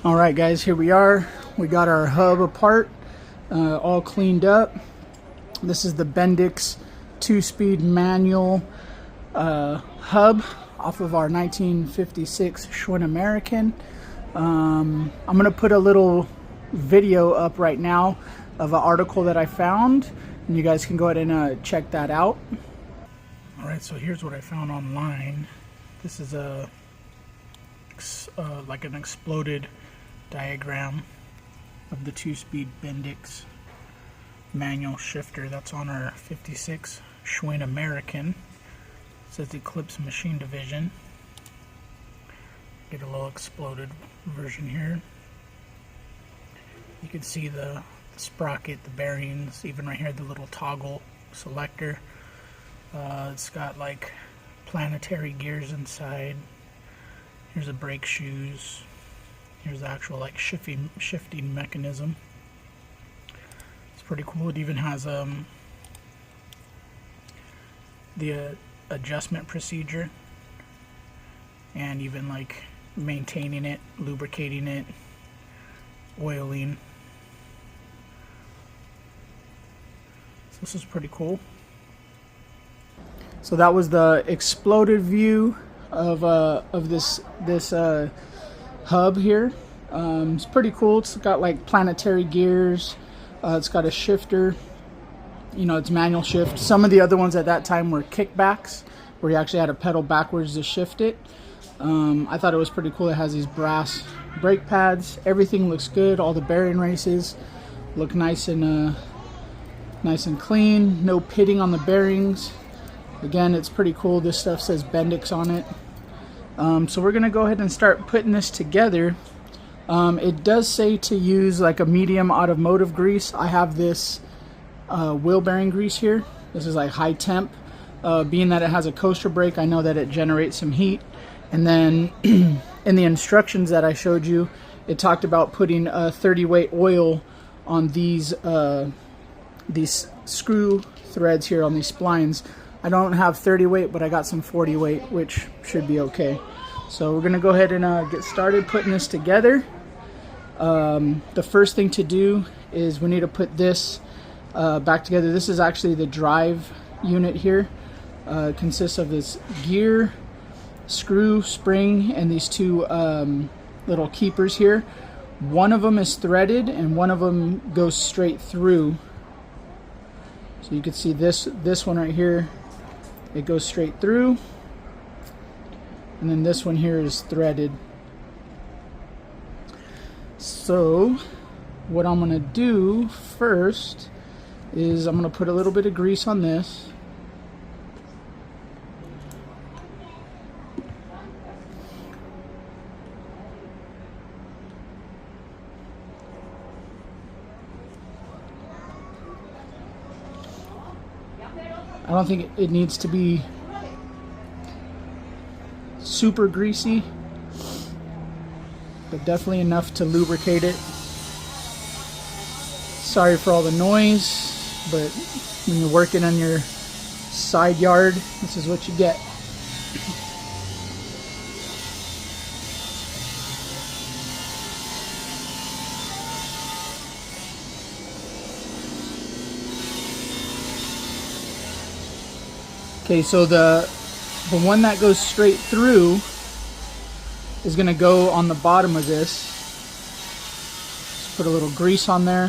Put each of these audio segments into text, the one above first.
All right, guys, here we are. We got our hub apart, all cleaned up. This is the Bendix 2-speed manual hub off of our 1956 Schwinn American. I'm gonna put a little video up right now of an article that I found, and you guys can go ahead and check that out. All right, so here's what I found online. This is a like an exploded diagram of the 2-speed Bendix manual shifter that's on our 56 Schwinn American. It says Eclipse Machine Division. Get a little exploded version here. You can see the sprocket, the bearings, even right here the little toggle selector. It's got like planetary gears inside. Here's the brake shoes. Here's the actual like shifting mechanism. It's pretty cool. It even has the adjustment procedure, and even like maintaining it, lubricating it, oiling. So this is pretty cool. So that was the exploded view of this hub here. It's pretty cool. It's got like planetary gears. It's got a shifter. You know, it's manual shift. Some of the other ones at that time were kickbacks, where you actually had to pedal backwards to shift it. I thought it was pretty cool. It has these brass brake pads. Everything looks good. All the bearing races look nice and clean. No pitting on the bearings. Again, it's pretty cool. This stuff says Bendix on it. So we're gonna go ahead and start putting this together. It does say to use like a medium automotive grease. I have this wheel bearing grease here. This is like high temp. Being that it has a coaster brake, I know that it generates some heat. And then in the instructions that I showed you, it talked about putting 30 weight oil on these screw threads here on these splines. I don't have 30 weight, but I got some 40 weight, which should be okay. So we're gonna go ahead and get started putting this together. The first thing to do is we need to put this back together. This is actually the drive unit here. It consists of this gear, screw, spring, and these two little keepers here. One of them is threaded and one of them goes straight through. So you can see this one right here. It goes straight through, and then this one here is threaded. So what I'm gonna do first is I'm gonna put a little bit of grease on this. I don't think it needs to be super greasy, but definitely enough to lubricate it. Sorry for all the noise, but when you're working on your side yard, this is what you get. Okay, so the one that goes straight through is going to go on the bottom of this. Just put a little grease on there.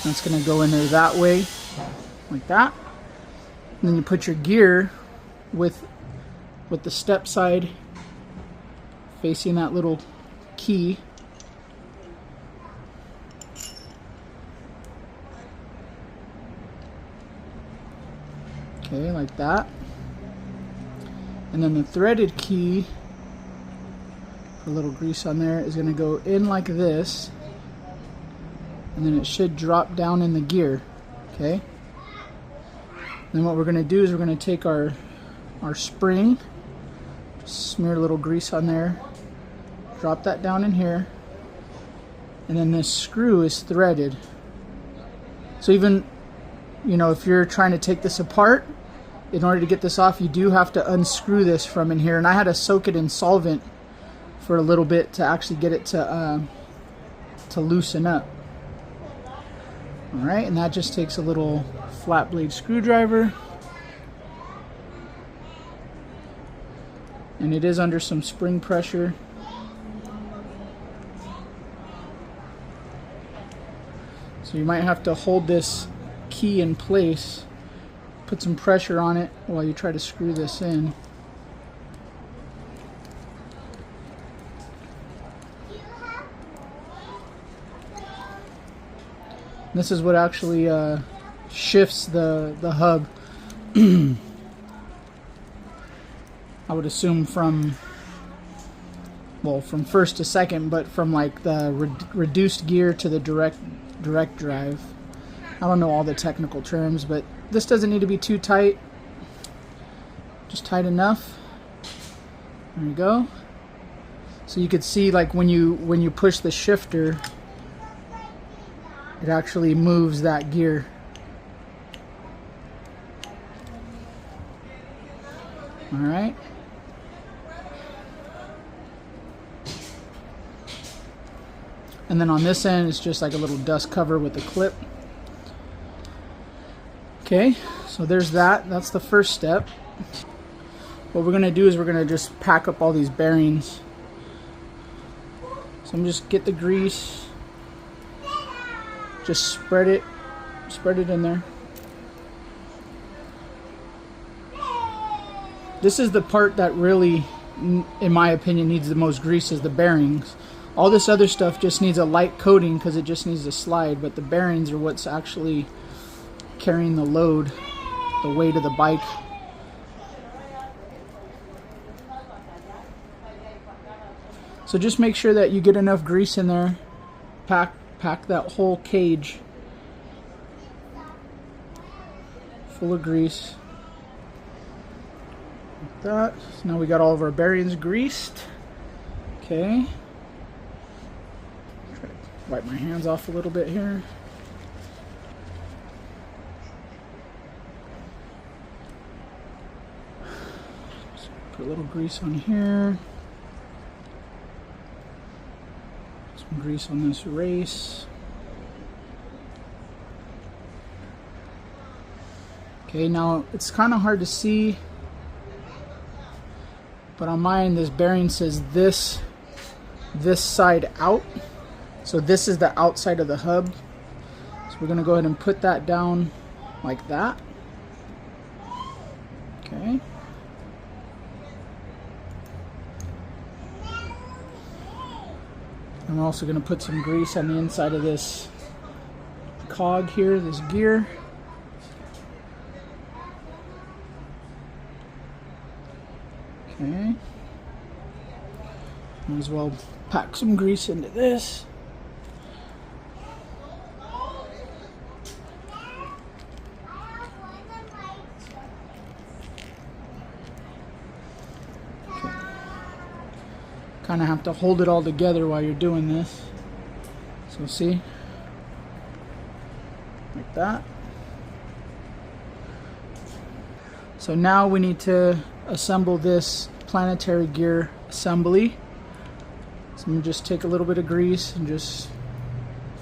That's going to go in there that way, like that. And then you put your gear with the step side facing that little key. Okay, like that. And then the threaded key, put a little grease on there, is going to go in like this, and then it should drop down in the gear. Okay. Then what we're going to do is we're going to take our spring, smear a little grease on there, drop that down in here, and then this screw is threaded. So even you know, if you're trying to take this apart, in order to get this off, you do have to unscrew this from in here. And I had to soak it in solvent for a little bit to actually get it to loosen up. All right, and that just takes a little flat blade screwdriver. And it is under some spring pressure. So you might have to hold this key in place, put some pressure on it while you try to screw this in. This is what actually shifts the hub. I would assume from first to second, but from like the reduced gear to the direct drive. I don't know all the technical terms, but this doesn't need to be too tight. Just tight enough. There you go. So you could see, like, when you push the shifter, it actually moves that gear. All right. And then on this end, it's just like a little dust cover with a clip. Okay, so there's that. That's the first step. What we're gonna do is we're gonna just pack up all these bearings. So I'm just get the grease, just spread it in there. This is the part that really, in my opinion, needs the most grease, is the bearings. All this other stuff just needs a light coating because it just needs to slide, but the bearings are what's actually carrying the load, the weight of the bike. So just make sure that you get enough grease in there. Pack that whole cage full of grease. Like that. So now we got all of our bearings greased. Okay. Try to wipe my hands off a little bit here. Put a little grease on here. Some grease on this race. Okay, now it's kind of hard to see, but on mine this bearing says this side out. So this is the outside of the hub. So we're going to go ahead and put that down like that. Okay. I'm also going to put some grease on the inside of this cog here, this gear. Okay. Might as well pack some grease into this. Okay. Kind of have to hold it all together while you're doing this. So see? Like that. So now we need to assemble this planetary gear assembly. So I'm gonna just take a little bit of grease and just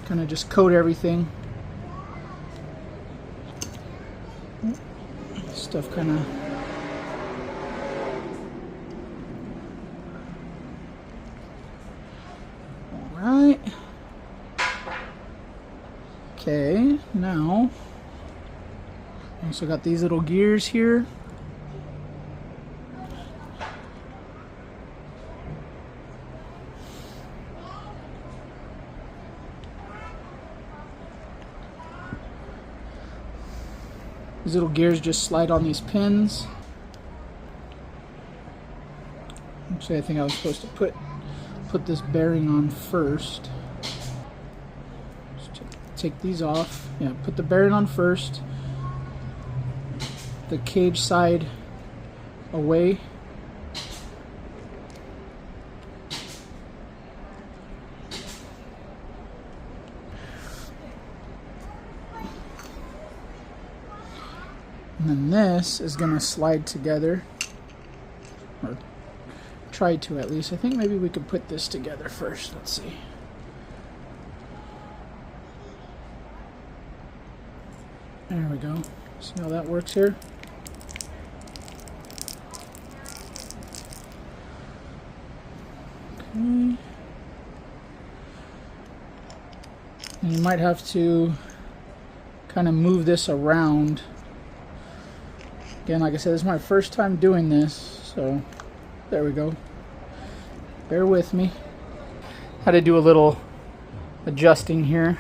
kind of just coat everything. Stuff kind of all right. Okay, now also got these little gears here. These little gears just slide on these pins. Actually, I think I was supposed to put this bearing on first. Just take these off. Yeah, put the bearing on first. The cage side away. And then this is going to slide together, or try to at least. I think maybe we could put this together first. Let's see. There we go. See how that works here? Okay. And you might have to kind of move this around. Again, like I said, this is my first time doing this, so there we go. Bear with me. Had to do a little adjusting here.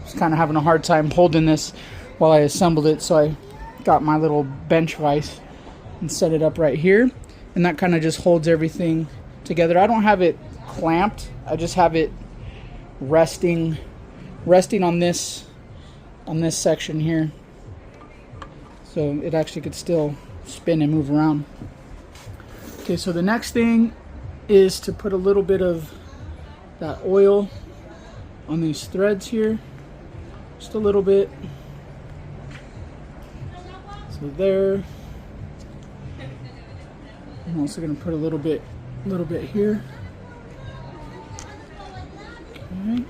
Just kind of having a hard time holding this while I assembled it, so I got my little bench vise and set it up right here, and that kind of just holds everything together. I don't have it clamped, I just have it resting on this section here, so it actually could still spin and move around. Okay, so the next thing is to put a little bit of that oil on these threads here, just a little bit. So there. I'm also going to put a little bit here. Okay.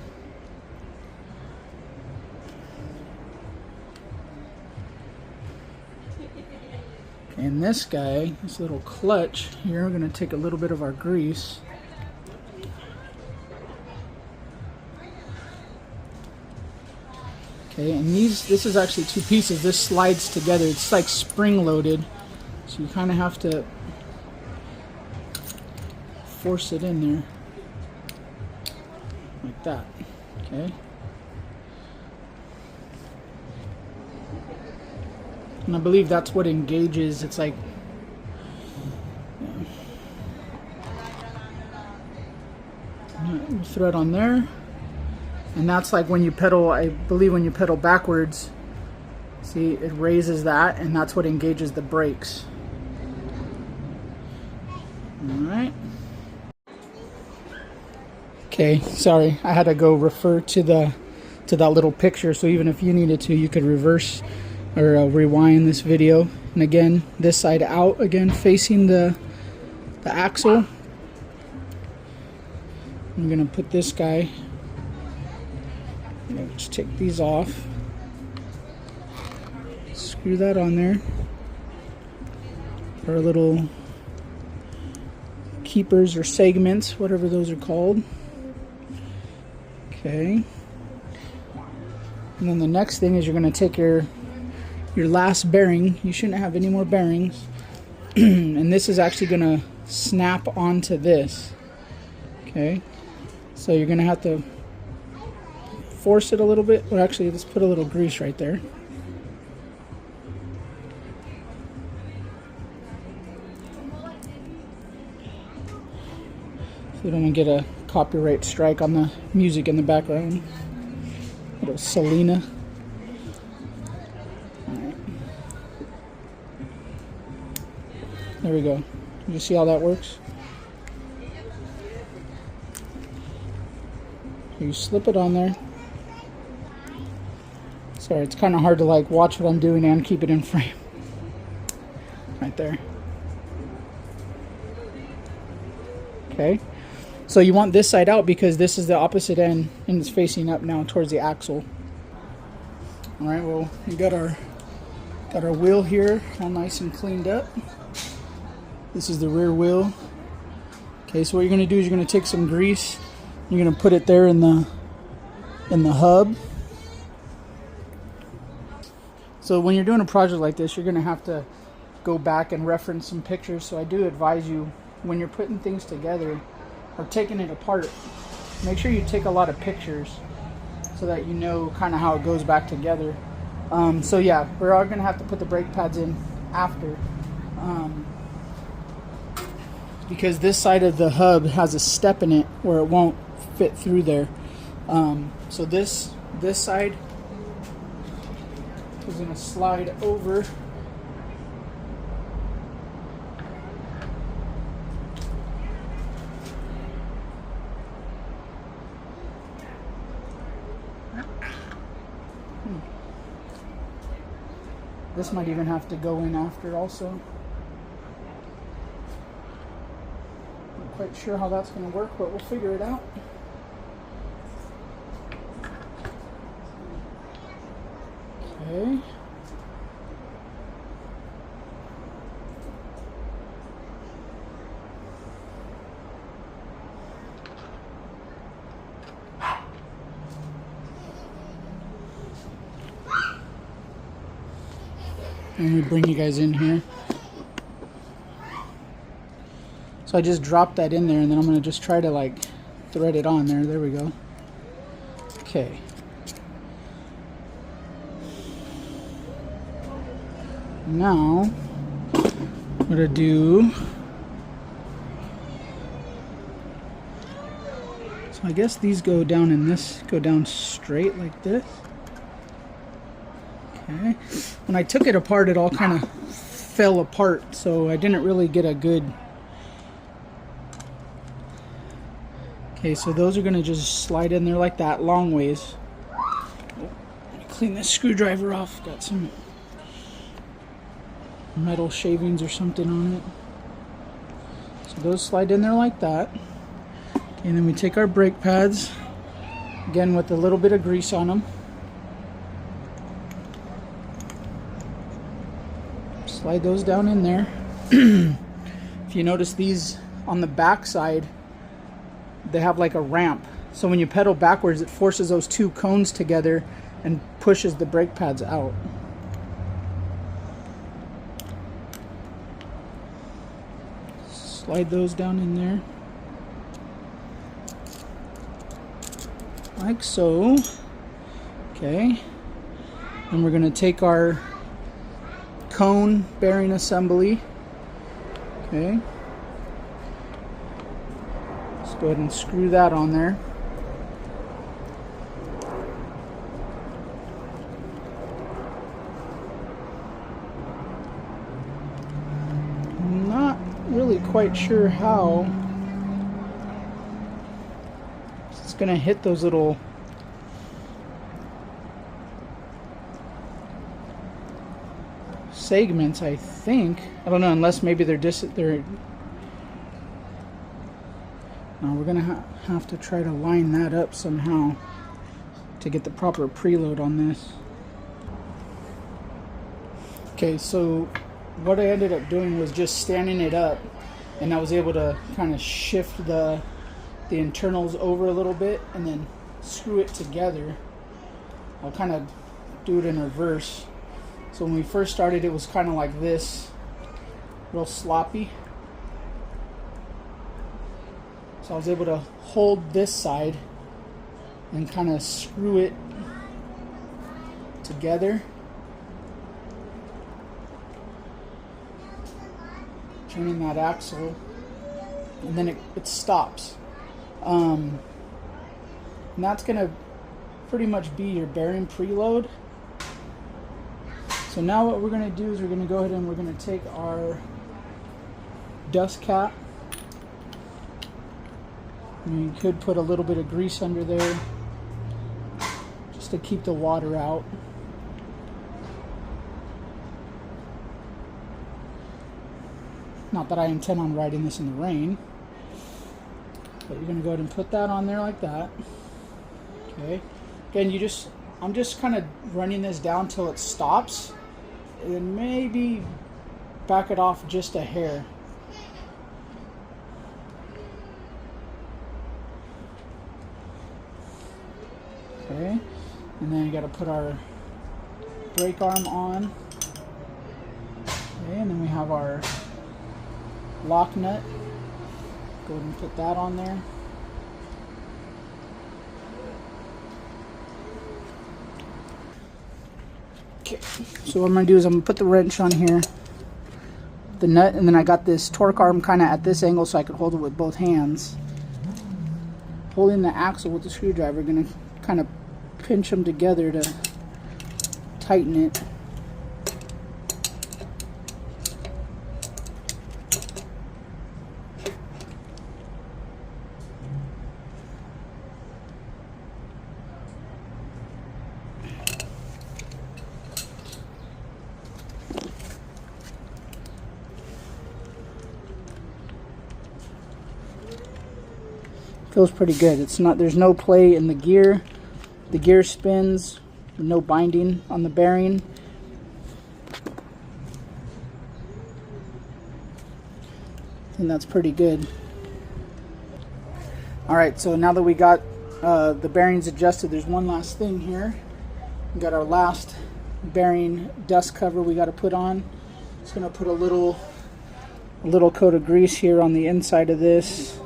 And this guy, this little clutch here, we're going to take a little bit of our grease. Okay, and this is actually two pieces. This slides together. It's like spring loaded, so you kind of have to force it in there like that. Okay. And I believe that's what engages. It's like, thread on there, and that's like when you pedal, I believe when you pedal backwards, see, it raises that, and that's what engages the brakes. Alright. Okay, sorry, I had to go refer to that little picture, so even if you needed to, you could reverse or rewind this video. And again, this side out, again facing the axle. I'm gonna put this guy, just take these off, screw that on there, our little keepers or segments, whatever those are called. Okay, and then the next thing is you're going to take your last bearing. You shouldn't have any more bearings. And this is actually going to snap onto this. Okay, so you're going to have to force it a little bit. Well, actually, let's put a little grease right there. So we don't want to get a copyright strike on the music in the background. Little Selena. Alright. There we go. You see how that works? You slip it on there. Sorry, it's kind of hard to like watch what I'm doing and keep it in frame. Right there. Okay. So you want this side out because this is the opposite end and it's facing up now towards the axle. All right, well, we got our wheel here all nice and cleaned up. This is the rear wheel. Okay, so what you're going to do is you're going to take some grease. You're going to put it there in the hub. So when you're doing a project like this, you're going to have to go back and reference some pictures. So I do advise you, when you're putting things together or taking it apart, make sure you take a lot of pictures so that you know kind of how it goes back together. So yeah, we're all going to have to put the brake pads in after, because this side of the hub has a step in it where it won't fit through there. So this side is going to slide over. This might even have to go in after also. Not quite sure how that's going to work, but we'll figure it out. Okay. Let me bring you guys in here. So I just dropped that in there, and then I'm going to just try to like thread it on there. There we go. Okay. Now I'm going to do, so I guess these go down in this, go down straight like this. Okay. When I took it apart, it all kind of fell apart, so I didn't really get a good... Okay, so those are going to just slide in there like that, long ways. Let me clean this screwdriver off. Got some metal shavings or something on it. So those slide in there like that. Okay, and then we take our brake pads, again with a little bit of grease on them. Slide those down in there. If you notice, these on the back side, they have like a ramp. So when you pedal backwards, it forces those two cones together and pushes the brake pads out. Slide those down in there. Like so. Okay. And we're going to take our cone bearing assembly. Okay. Let's go ahead and screw that on there. I'm not really quite sure how it's going to hit those little segments, I think. I don't know, unless maybe they're now we're gonna have to try to line that up somehow to get the proper preload on this. Okay, so what I ended up doing was just standing it up, and I was able to kind of shift the internals over a little bit and then screw it together. I'll kind of do it in reverse. So when we first started, it was kind of like this, real sloppy. So I was able to hold this side and kind of screw it together. Turning that axle, and then it stops. And that's going to pretty much be your bearing preload. So now what we're going to do is we're going to go ahead and we're going to take our dust cap. And you could put a little bit of grease under there just to keep the water out. Not that I intend on riding this in the rain. But you're going to go ahead and put that on there like that. Okay. Again, I'm just kind of running this down till it stops. And then maybe back it off just a hair. Okay. And then you got to put our brake arm on. Okay, and then we have our lock nut. Go ahead and put that on there. Okay, so what I'm going to do is I'm going to put the wrench on here, the nut, and then I got this torque arm kind of at this angle so I could hold it with both hands. Holding the axle with the screwdriver, going to kind of pinch them together to tighten it. Feels pretty good. It's not, there's no play in the gear. The gear spins, no binding on the bearing. And that's pretty good. Alright, so now that we got the bearings adjusted, there's one last thing here. We got our last bearing dust cover we got to put on. Just gonna put a little coat of grease here on the inside of this.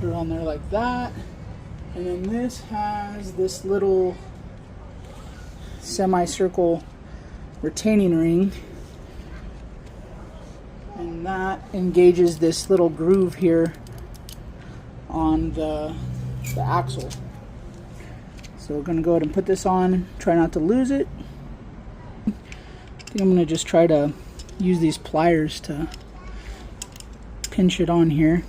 Put it on there like that. And then this has this little semicircle retaining ring. And that engages this little groove here on the axle. So we're going to go ahead and put this on, try not to lose it. I think I'm going to just try to use these pliers to pinch it on here.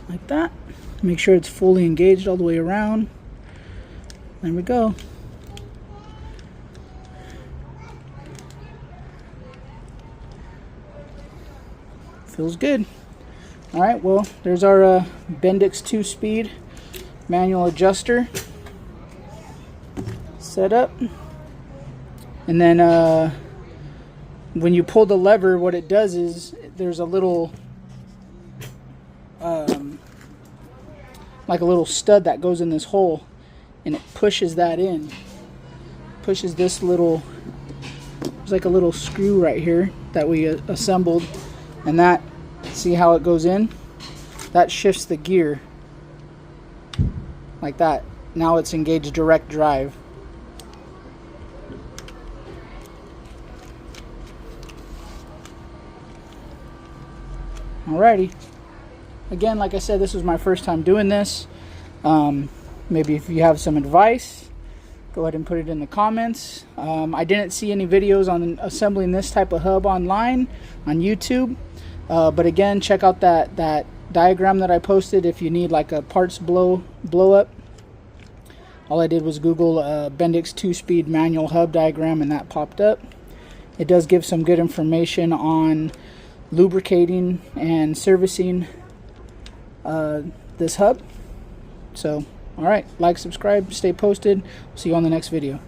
Like that. Make sure it's fully engaged all the way around. There we go. Feels good. Alright, well, there's our Bendix 2-speed manual adjuster set up. And then when you pull the lever, what it does is there's a little like a little stud that goes in this hole, and it pushes that in. Pushes this little, there's like a little screw right here that we assembled, and that, see how it goes in? That shifts the gear like that. Now it's engaged direct drive. Alrighty. Again, like I said, this was my first time doing this. Maybe if you have some advice, go ahead and put it in the comments. I didn't see any videos on assembling this type of hub online on YouTube. But again, check out that diagram that I posted if you need like a parts blow up. All I did was Google Bendix 2-speed manual hub diagram, and that popped up. It does give some good information on lubricating and servicing this hub. So, alright, like, subscribe, stay posted. See you on the next video.